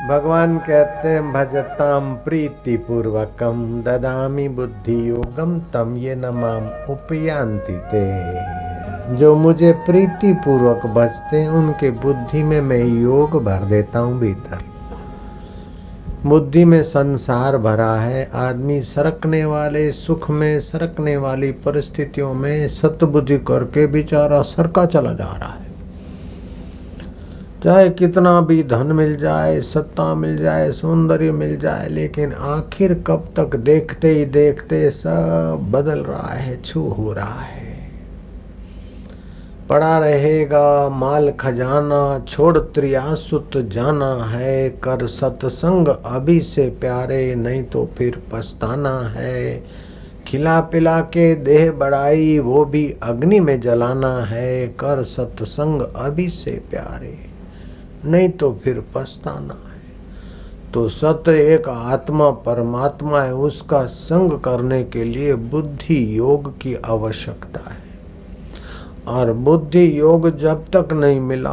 भगवान कहते हैं भजताम प्रीति पूर्वकम ददामी बुद्धि योगम तम ये नमाम उपयांति ते। जो मुझे प्रीति पूर्वक भजते हैं उनके बुद्धि में मैं योग भर देता हूँ भीतर। बुद्धि में संसार भरा है। आदमी सरकने वाले सुख में सरकने वाली परिस्थितियों में सतबुद्धि करके बेचारा सरका चला जा रहा है। चाहे कितना भी धन मिल जाए, सत्ता मिल जाए, सौंदर्य मिल जाए, लेकिन आखिर कब तक देखते ही देखते सब बदल रहा है, छू हो रहा है। पड़ा रहेगा माल खजाना, छोड़ त्रियासुत जाना है। कर सत्संग अभी से प्यारे, नहीं तो फिर पछताना है। खिला पिला के देह बढ़ाई, वो भी अग्नि में जलाना है। कर सत्संग अभी से प्यारे, नहीं तो फिर पछताना है। तो सत्य एक आत्मा परमात्मा है, उसका संग करने के लिए बुद्धि योग की आवश्यकता है। और बुद्धि योग जब तक नहीं मिला,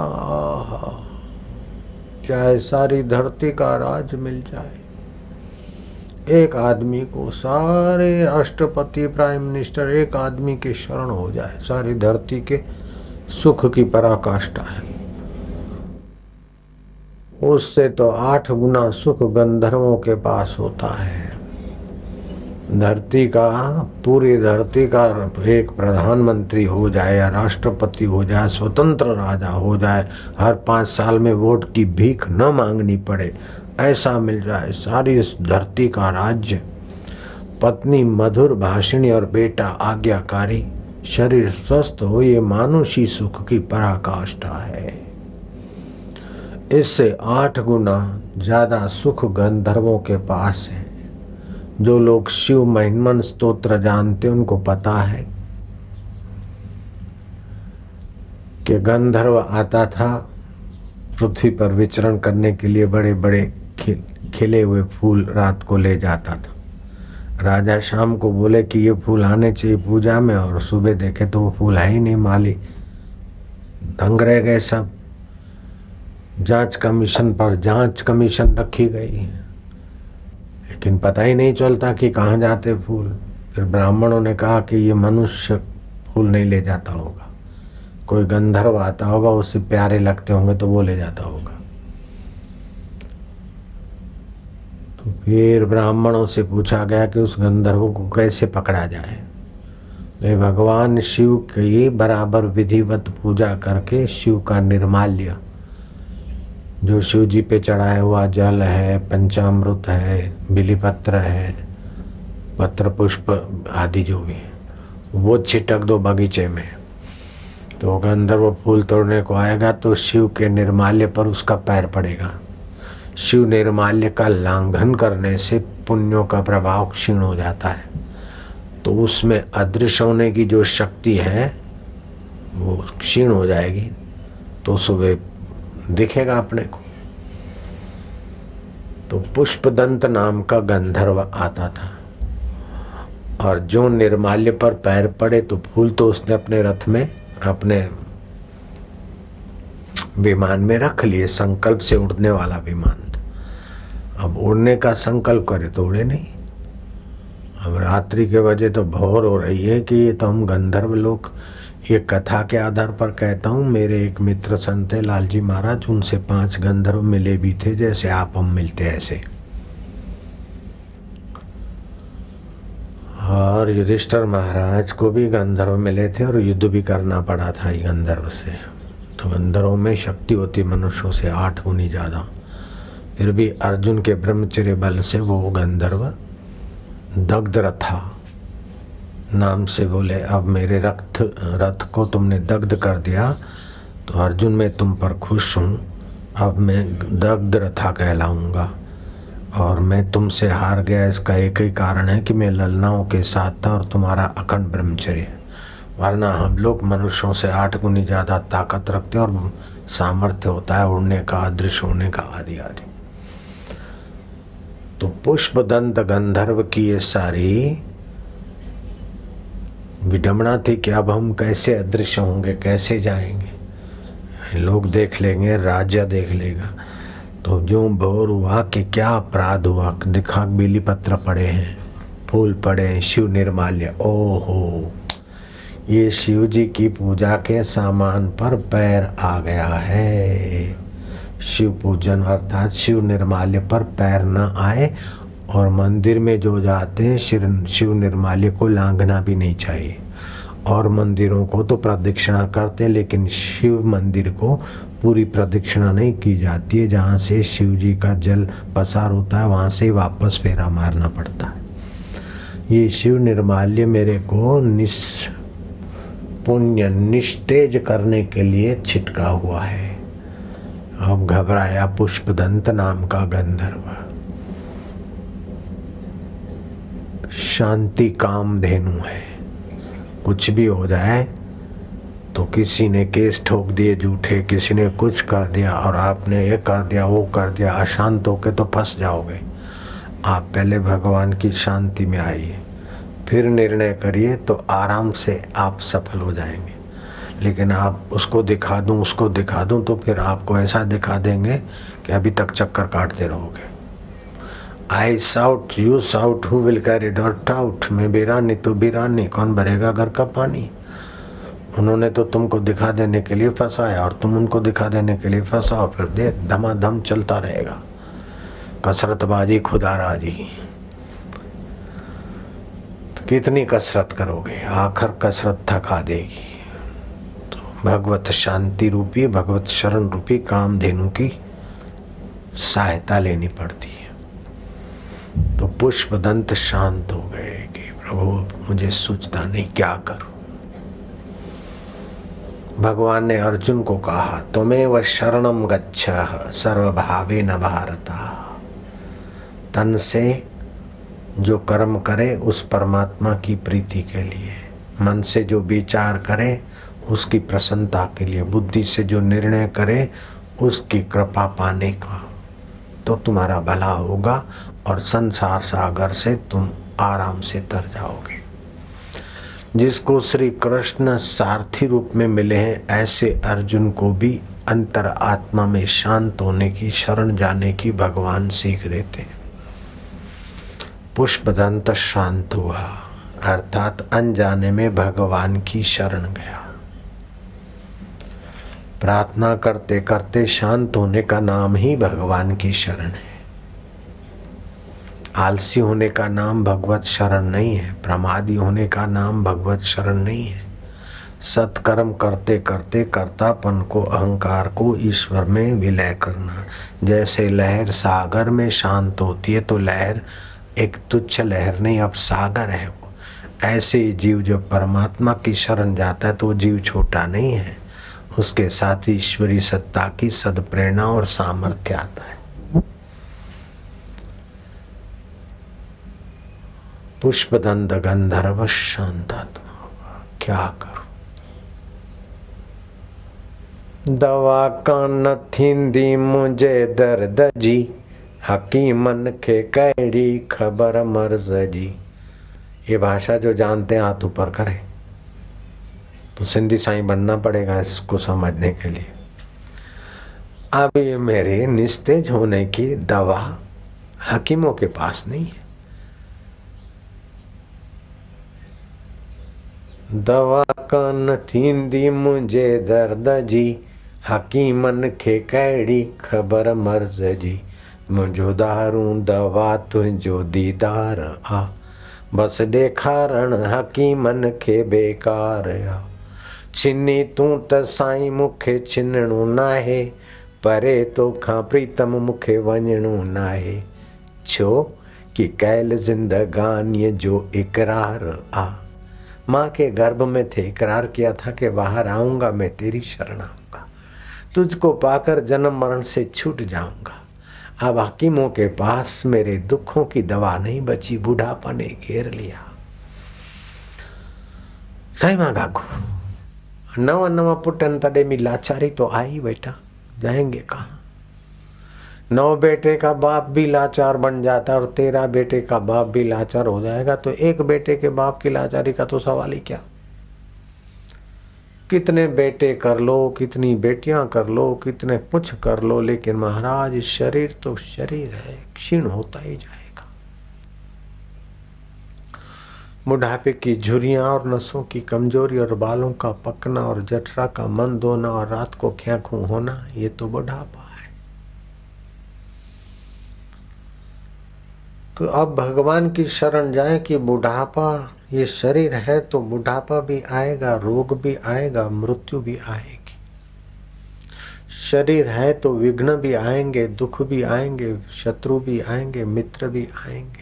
चाहे सारी धरती का राज मिल जाए, एक आदमी को सारे राष्ट्रपति प्राइम मिनिस्टर एक आदमी के शरण हो जाए, सारी धरती के सुख की पराकाष्ठा है। उससे तो 8 गुना सुख गंधर्वों के पास होता है। धरती का, पूरी धरती का एक प्रधानमंत्री हो जाए या राष्ट्रपति हो जाए, स्वतंत्र राजा हो जाए, हर 5 साल में वोट की भीख न मांगनी पड़े, ऐसा मिल जाए, सारी इस धरती का राज्य, पत्नी मधुर भाषिणी और बेटा आज्ञाकारी, शरीर स्वस्थ हो, ये मानुषी सुख की पराकाष्ठा है। इससे 8 गुना ज्यादा सुख गंधर्वों के पास है। जो लोग शिव महिमन स्तोत्र जानते उनको पता है कि गंधर्व आता था पृथ्वी पर विचरण करने के लिए, बड़े बड़े खिले हुए फूल रात को ले जाता था। राजा शाम को बोले कि ये फूल आने चाहिए पूजा में, और सुबह देखे तो वो फूल है ही नहीं, माली दंग रह गए सब। जांच कमीशन पर जांच कमीशन रखी गई, लेकिन पता ही नहीं चलता कि कहाँ जाते फूल। फिर ब्राह्मणों ने कहा कि ये मनुष्य फूल नहीं ले जाता होगा, कोई गंधर्व आता होगा, उससे प्यारे लगते होंगे तो वो ले जाता होगा। तो फिर ब्राह्मणों से पूछा गया कि उस गंधर्व को कैसे पकड़ा जाए। तो भगवान शिव की बराबर विधिवत पूजा करके शिव का निर्माल्य, जो शिव जी पे चढ़ाया हुआ जल है, पंचामृत है, बिलीपत्र है, पत्र पुष्प आदि जो भी है, वो छिटक दो बगीचे में। तो गंधर्व फूल तोड़ने को आएगा तो शिव के निर्माल्य पर उसका पैर पड़ेगा। शिव निर्माल्य का लांघन करने से पुण्यों का प्रभाव क्षीण हो जाता है, तो उसमें अदृश्य होने की जो शक्ति है वो क्षीण हो जाएगी, तो सुबह दिखेगा अपने को। तो पुष्पदंत नाम का गंधर्व आता था, और जो निर्माल्य पर पैर पड़े तो फूल तो उसने अपने रथ में, अपने विमान में रख लिए, संकल्प से उड़ने वाला विमान था। अब उड़ने का संकल्प करे तो उड़े नहीं। अब रात्रि के बजे तो भौर हो रही है कि ये तो हम गंधर्व लोग, ये कथा के आधार पर कहता हूँ। मेरे एक मित्र संत है लालजी महाराज, उनसे 5 गंधर्व मिले भी थे, जैसे आप हम मिलते ऐसे। और युधिष्ठिर महाराज को भी गंधर्व मिले थे और युद्ध भी करना पड़ा था ये गंधर्व से। तो गंधर्वों में शक्ति होती मनुष्यों से 8 गुनी ज्यादा। फिर भी अर्जुन के ब्रह्मचर्य बल से वो गंधर्व दग्धरथा नाम से बोले, अब मेरे रथ को तुमने दग्ध कर दिया तो अर्जुन मैं तुम पर खुश हूँ, अब मैं दग्धरथा कहलाऊंगा। और मैं तुमसे हार गया, इसका एक ही कारण है कि मैं ललनाओं के साथ था और तुम्हारा अखंड ब्रह्मचर्य, वरना हम लोग मनुष्यों से 8 गुनी ज़्यादा ताकत रखते और सामर्थ्य होता है उड़ने का, अदृश्य होने का, आदि आदि। तो पुष्पदंत गंधर्व की ये सारी विडंबना थी कि अब हम कैसे अदृश्य होंगे, कैसे जाएंगे, लोग देख लेंगे, राज्य देख लेगा। तो जो भोर हुआ कि क्या अपराध हुआ, दिखा बेली पत्र पड़े हैं, फूल पड़े हैं, शिव निर्माल्य। ओहो, ये शिव जी की पूजा के सामान पर पैर आ गया है। शिव पूजन अर्थात शिव निर्माल्य पर पैर न आए, और मंदिर में जो जाते हैं शिव निर्माल्य को लांघना भी नहीं चाहिए। और मंदिरों को तो प्रदक्षिणा करते हैं, लेकिन शिव मंदिर को पूरी प्रदक्षिणा नहीं की जाती है। जहाँ से शिव जी का जल पसार होता है वहाँ से वापस फेरा मारना पड़ता है। ये शिव निर्माल्य मेरे को पुण्य निस्तेज करने के लिए छिटका हुआ है। अब घबराया पुष्पदंत नाम का गंधर्व। शांति कामधेनु है, कुछ भी हो जाए तो किसी ने केस ठोक दिए झूठे, किसी ने कुछ कर दिया और आपने ये कर दिया वो कर दिया, अशांत होके तो फंस जाओगे। आप पहले भगवान की शांति में आइए, फिर निर्णय करिए तो आराम से आप सफल हो जाएंगे। लेकिन आप उसको दिखा दूं उसको दिखा दूं तो फिर आपको ऐसा दिखा देंगे कि अभी तक चक्कर काटते रहोगे। I shout you shout who will carry that out. मैं बीरानी तो बीरानी, कौन भरेगा घर का पानी। उन्होंने तो तुमको दिखा देने के लिए फंसाया और तुम उनको दिखा देने के लिए फंसाओ, फिर दे धमाधम चलता रहेगा। कसरतबाजी खुदाराजी, तो कितनी कसरत करोगे, आखिर कसरत थका देगी। तो भगवत शांति रूपी भगवत शरण रूपी कामधेनु की सहायता लेनी पड़ती है। तो पुष्पदंत शांत हो गए कि प्रभु मुझे सूझता नहीं क्या करूं। भगवान ने अर्जुन को कहा त्वमेव शरणम गच्छः सर्वभावेन भारत। तन से जो कर्म करे उस परमात्मा की प्रीति के लिए, मन से जो विचार करे उसकी प्रसन्नता के लिए, बुद्धि से जो निर्णय करे उसकी कृपा पाने का, तो तुम्हारा भला होगा और संसार सागर से तुम आराम से तर जाओगे। जिसको श्री कृष्ण सारथी रूप में मिले हैं, ऐसे अर्जुन को भी अंतर आत्मा में शांत होने की, शरण जाने की भगवान सीख देते हैं। पुष्पदंत शांत हुआ अर्थात अनजाने में भगवान की शरण गया। प्रार्थना करते करते शांत होने का नाम ही भगवान की शरण है। आलसी होने का नाम भगवत शरण नहीं है, प्रमादी होने का नाम भगवत शरण नहीं है। सत्कर्म करते करते कर्तापन को, अहंकार को ईश्वर में विलय करना। जैसे लहर सागर में शांत होती है तो लहर एक तुच्छ लहर नहीं, अब सागर है वो। ऐसे ही जीव जब परमात्मा की शरण जाता है तो वो जीव छोटा नहीं है, उसके साथ ईश्वरी सत्ता की सद्प्रेरणा और सामर्थ्य आता है। पुष्पदंत गंधर्व शांतात्मा होगा। क्या करूं, दवा का नथी मुझे दर्द जी, हकीमन के कैडी खबर मर्ज जी। ये भाषा जो जानते हैं हाथ ऊपर करें, तो सिंधी साईं बनना पड़ेगा इसको समझने के लिए। अब ये मेरे निस्तेज होने की दवा हकीमों के पास नहीं है। दवा कान थींदी मुझे दर्द जी, हकीमन खे कैड़ी खबर मर्ज जी। मुझो दारू दवा तुझो दीदार आ, बस ॾेखारण हकीमन खे बेकार आ। छिनी तूं त साईं मूंखे छिनणो नाहे, परे तोखां प्रीतम मूंखे वञणो नाहे। छो कि कैल जिंदगानीअ जो इकरार आ। माँ के गर्भ में थे, इकरार किया था कि बाहर आऊंगा मैं तेरी शरण आऊंगा, तुझको पाकर जन्म मरण से छूट जाऊंगा। अब हकीमों के पास मेरे दुखों की दवा नहीं बची, बुढ़ापा ने घेर लिया। साईं मां गागो नवा नवा पुटन तड़े में लाचारी तो आई बेटा, जाएंगे कहाँ। 9 बेटे का बाप भी लाचार बन जाता और 13 बेटे का बाप भी लाचार हो जाएगा, तो एक बेटे के बाप की लाचारी का तो सवाल ही क्या। कितने बेटे कर लो, कितनी बेटियां कर लो, कितने कुछ कर लो, लेकिन महाराज शरीर तो शरीर है, क्षीण होता ही जाएगा। बुढ़ापे की झुर्रियां और नसों की कमजोरी और बालों का पकना और जठरा का मंद होना और रात को ख्याखू होना, ये तो बुढ़ापा है। तो अब भगवान की शरण जाए कि बुढ़ापा ये शरीर है तो बुढ़ापा भी आएगा, रोग भी आएगा, मृत्यु भी आएगी। शरीर है तो विघ्न भी आएंगे, दुख भी आएंगे, शत्रु भी आएंगे, मित्र भी आएंगे।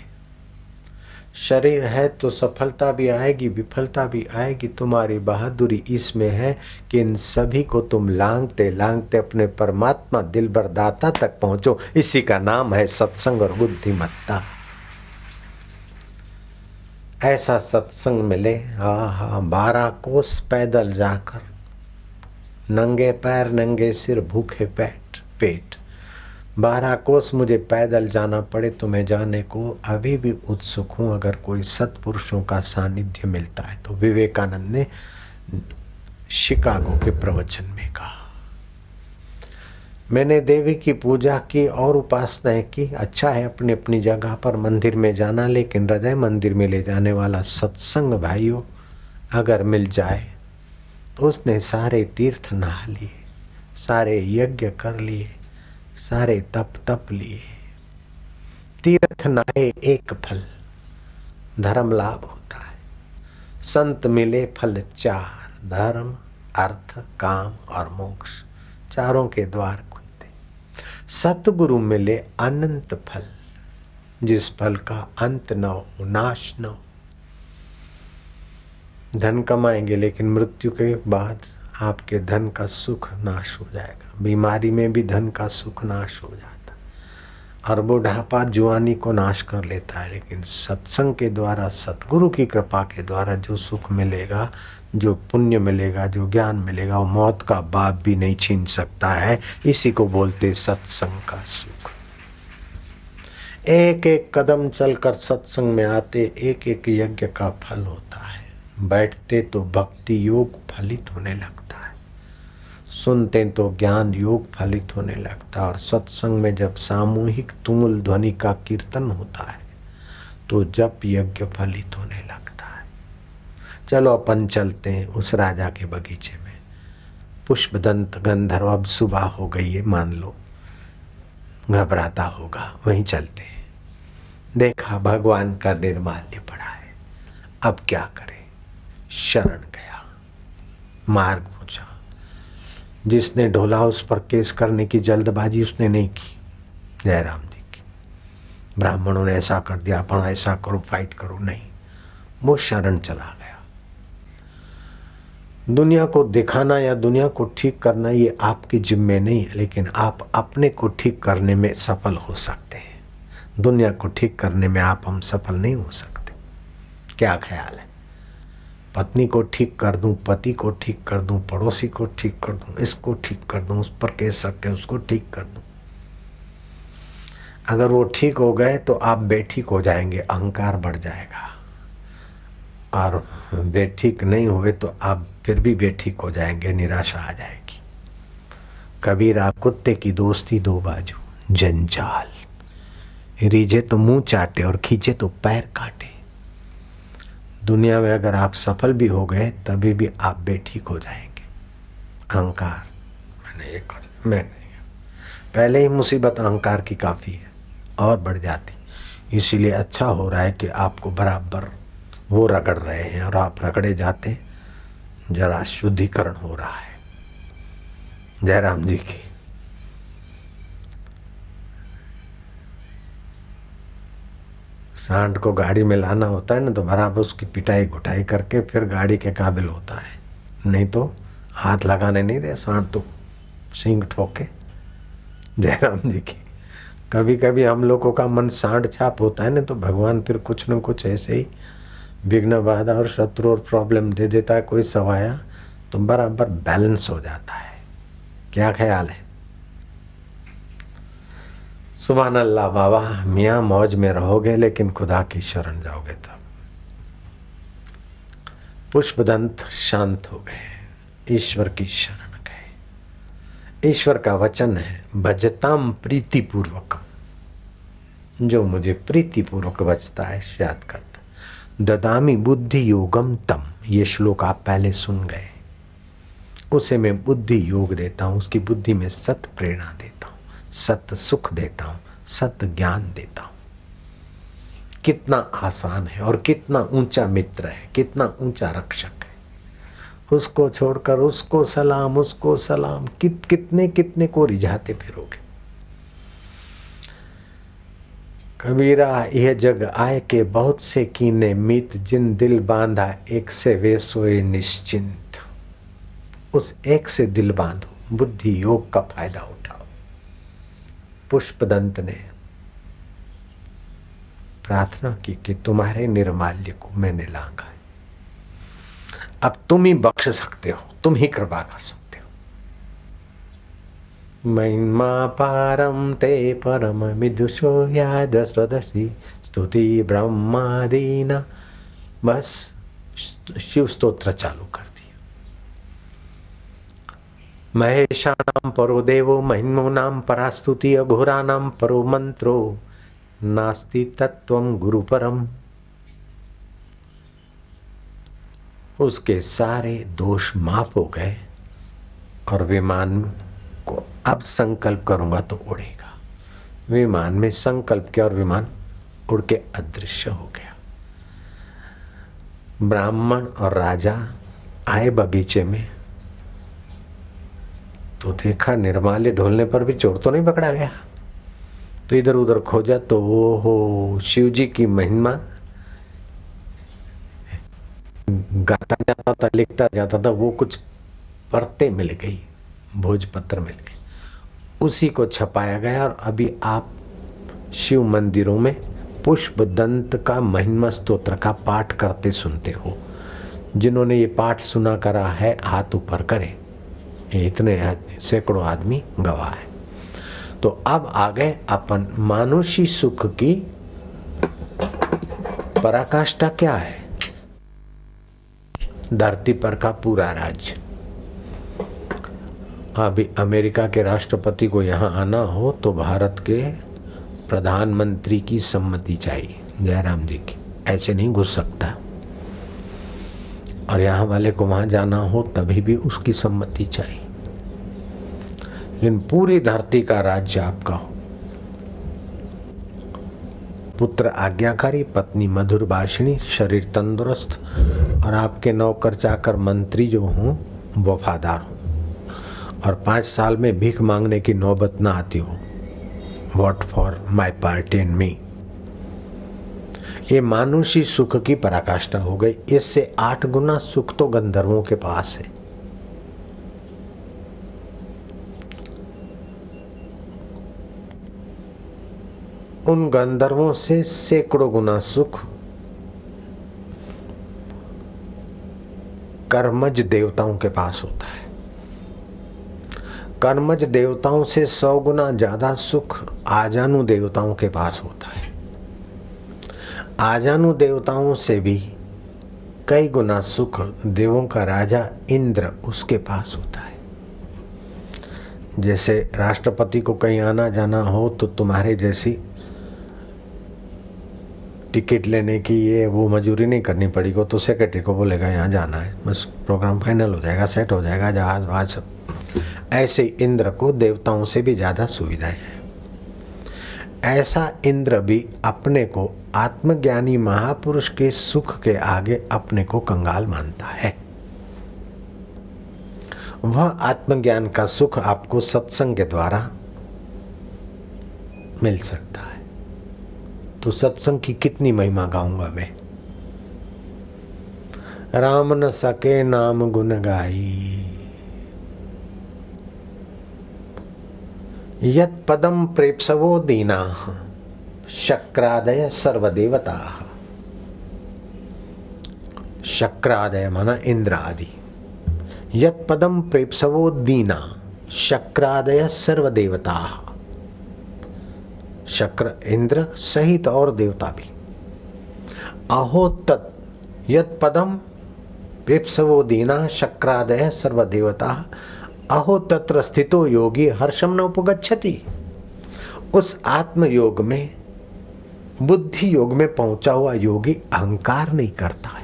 शरीर है तो सफलता भी आएगी, विफलता भी आएगी। तुम्हारी बहादुरी इसमें है कि इन सभी को तुम लांघते लांघते अपने परमात्मा दिलबर दाता तक पहुंचो। इसी का नाम है सत्संग और बुद्धिमत्ता। ऐसा सत्संग मिले, आहा, 12 कोस पैदल जाकर, नंगे पैर नंगे सिर भूखे पेट 12 कोस मुझे पैदल जाना पड़े तो मैं जाने को अभी भी उत्सुक हूं, अगर कोई सत्पुरुषों का सानिध्य मिलता है तो। विवेकानंद ने शिकागो के प्रवचन में कहा, मैंने देवी की पूजा की और उपासनाएं की, अच्छा है अपनी अपनी जगह पर मंदिर में जाना, लेकिन हृदय मंदिर में ले जाने वाला सत्संग भाइयों अगर मिल जाए तो उसने सारे तीर्थ नहा लिए, सारे यज्ञ कर लिए, सारे तप लिए। तीर्थ नहाए एक फल, धर्म लाभ होता है। संत मिले फल 4, धर्म, अर्थ, काम और मोक्ष, चारों के द्वार खुलते। सतगुरु मिले अनंत फल, जिस फल का अंत न हो, नाश न हो। धन कमाएंगे लेकिन मृत्यु के बाद आपके धन का सुख नाश हो जाएगा, बीमारी में भी धन का सुख नाश हो जाता, और बुढ़ापा जुआनी को नाश कर लेता है। लेकिन सत्संग के द्वारा, सतगुरु की कृपा के द्वारा जो सुख मिलेगा, जो पुण्य मिलेगा, जो ज्ञान मिलेगा, वो मौत का बाप भी नहीं छीन सकता है। इसी को बोलते सत्संग का सुख। एक एक कदम चलकर सत्संग में आते एक एक यज्ञ का फल होता है। बैठते तो भक्ति योग फलित होने लगता है, सुनते तो ज्ञान योग फलित होने लगता है, और सत्संग में जब सामूहिक तुमुल ध्वनि का कीर्तन होता है तो जप यज्ञ फलित होने लगता है। चलो अपन चलते हैं उस राजा के बगीचे में। पुष्पदंत गंधर्व, अब सुबह हो गई है मान लो, घबराता होगा, वहीं चलते हैं। देखा भगवान का निर्माल्य पड़ा है, अब क्या करे। शरण गया, मार्ग पूछा। जिसने ढोला उस पर केस करने की जल्दबाजी उसने नहीं की, जयराम जी की। ब्राह्मणों ने ऐसा कर दिया, अपन ऐसा करो, फाइट करो, नहीं, वो शरण चला गया। दुनिया को दिखाना या दुनिया को ठीक करना ये आपकी जिम्मे नहीं है, लेकिन आप अपने को ठीक करने में सफल हो सकते हैं। दुनिया को ठीक करने में आप हम सफल नहीं हो सकते। क्या ख्याल है? पत्नी को ठीक कर दूं, पति को ठीक कर दूं, पड़ोसी को ठीक कर दूं, इसको ठीक कर दूं, उस पर केस रख के उसको ठीक कर दूं। अगर वो ठीक हो गए तो आप बेठीक हो जाएंगे, अहंकार बढ़ जाएगा, और बेठीक नहीं हुए तो आप फिर भी बेठीक हो जाएंगे, निराशा आ जाएगी। कबीरा, कुत्ते की दोस्ती 2 बाजू, जंजाल, रीझे तो मुंह चाटे और खींचे तो पैर काटे। दुनिया में अगर आप सफल भी हो गए तभी भी आप बेठीक हो जाएंगे। अहंकार, मैंने ये कर, मैं नहीं, पहले ही मुसीबत अहंकार की काफ़ी है और बढ़ जाती। इसीलिए अच्छा हो रहा है कि आपको बराबर वो रगड़ रहे हैं और आप रगड़े जाते, जरा शुद्धिकरण हो रहा है। जयराम जी की सांड को गाड़ी में लाना होता है ना, तो बराबर उसकी पिटाई घुटाई करके फिर गाड़ी के काबिल होता है, नहीं तो हाथ लगाने नहीं दे सांड तो सींग ठोके। जयराम जी की कभी कभी हम लोगों का मन सांड छाप होता है ना, तो भगवान फिर कुछ न कुछ ऐसे ही विघ्न बाधा और शत्रु और प्रॉब्लम दे देता है, कोई सवाया, तो बराबर बैलेंस हो जाता है। क्या ख्याल है? सुभान अल्लाह बाबा, मियाँ मौज में रहोगे लेकिन खुदा की शरण जाओगे तब। पुष्पदंत शांत हो गए। ईश्वर की शरण गए। ईश्वर का वचन है, भजताम प्रीति पूर्वकम, जो मुझे प्रीति पूर्वक बचता है, याद करता। ददामी बुद्धि योगम तम, ये श्लोक आप पहले सुन गए। उसे मैं बुद्धि योग देता हूँ, उसकी बुद्धि में सत प्रेरणा देता हूँ, सत सुख देता हूँ, सत ज्ञान देता हूँ। कितना आसान है और कितना ऊंचा मित्र है, कितना ऊंचा रक्षक है। उसको छोड़कर उसको सलाम, उसको सलाम, कितने कितने को रिझाते फिरोगे। कबीरा यह जग आए के बहुत से कीने मीत, जिन दिल बांधा एक से वे सोए निश्चिंत। उस एक से दिल बांधो, बुद्धि योग का फायदा उठाओ। पुष्पदंत ने प्रार्थना की कि तुम्हारे निर्माल्य को मैंने लांघा है, अब तुम ही बख्श सकते हो, तुम ही कृपा कर सकते हो। महिमा पारम ते परम विदुषो याद स्वदसी स्तुति ब्रह्मादीना। बस शिव स्तोत्र चालू कर दिया। महेशानाम परो देवो महिमो नाम परास्तुति, अघोरा नाम परो मंत्रो नास्ति तत्वम गुरु परम। उसके सारे दोष माफ हो गए और विमान को अब संकल्प करूंगा तो उड़ेगा। विमान में संकल्प किया और विमान उड़ के अदृश्य हो गया। ब्राह्मण और राजा आए बगीचे में तो देखा निर्माल्य ढोलने पर भी चोर तो नहीं पकड़ा गया। तो इधर उधर खोजा तो वो हो शिव जी की महिमा गाता जाता था, लिखता जाता था, वो कुछ परतें मिल गई, भोजपत्र मिल गई, उसी को छपाया गया। और अभी आप शिव मंदिरों में पुष्प दंत का महिमा स्तोत्र का पाठ करते सुनते हो। जिन्होंने ये पाठ सुना करा है हाथ ऊपर करे, इतने सैकड़ों आदमी गवाह है। तो अब आ गए अपन मानुषी सुख की पराकाष्ठा क्या है। धरती पर का पूरा राज्य। अभी अमेरिका के राष्ट्रपति को यहाँ आना हो तो भारत के प्रधानमंत्री की सम्मति चाहिए, जयराम जी की, ऐसे नहीं घुस सकता। और यहाँ वाले को वहाँ जाना हो तभी भी उसकी सम्मति चाहिए। लेकिन पूरी धरती का राज्य आपका हो, पुत्र आज्ञाकारी, पत्नी मधुर भाषिणी, शरीर तंदुरुस्त और आपके नौकर चाकर मंत्री जो हों वफादार हों, और 5 साल में भीख मांगने की नौबत ना आती हो। What for my party and me. ये मानुषी सुख की पराकाष्ठा हो गई। इससे 8 गुना सुख तो गंधर्वों के पास है। उन गंधर्वों से सैकड़ों गुना सुख कर्मज देवताओं के पास होता है। कर्मज देवताओं से 100 गुना ज्यादा सुख आजानु देवताओं के पास होता है। आजानु देवताओं से भी कई गुना सुख देवों का राजा इंद्र, उसके पास होता है। जैसे राष्ट्रपति को कहीं आना जाना हो तो तुम्हारे जैसी टिकट लेने की ये वो मजूरी नहीं करनी पड़ेगी, तो सेक्रेटरी को बोलेगा यहाँ जाना है, बस प्रोग्राम फाइनल हो जाएगा, सेट हो जाएगा, जहाज वहाज सब। ऐसे इंद्र को देवताओं से भी ज्यादा सुविधाएं है। ऐसा इंद्र भी अपने को आत्मज्ञानी महापुरुष के सुख के आगे अपने को कंगाल मानता है। वह आत्मज्ञान का सुख आपको सत्संग के द्वारा मिल सकता है। तो सत्संग की कितनी महिमा गाऊंगा मैं। राम न सके नाम गुण गाई, यत पदम प्रेप्सवो दीना, शक्रादय सर्वदेवता। शक्रादय माना इंद्र आदि। यत पदम प्रेप्सवो दीना, शक्रादय सर्वदेवता। शक्र इंद्र सहित और देवता भी। अहो तत् यत पदम विप्सवो दीना शक्रादय सर्वदेवता अहो तत्र स्थितो योगी हर्षम न उपगच्छति। उस आत्म योग में, बुद्धि योग में पहुंचा हुआ योगी अहंकार नहीं करता है।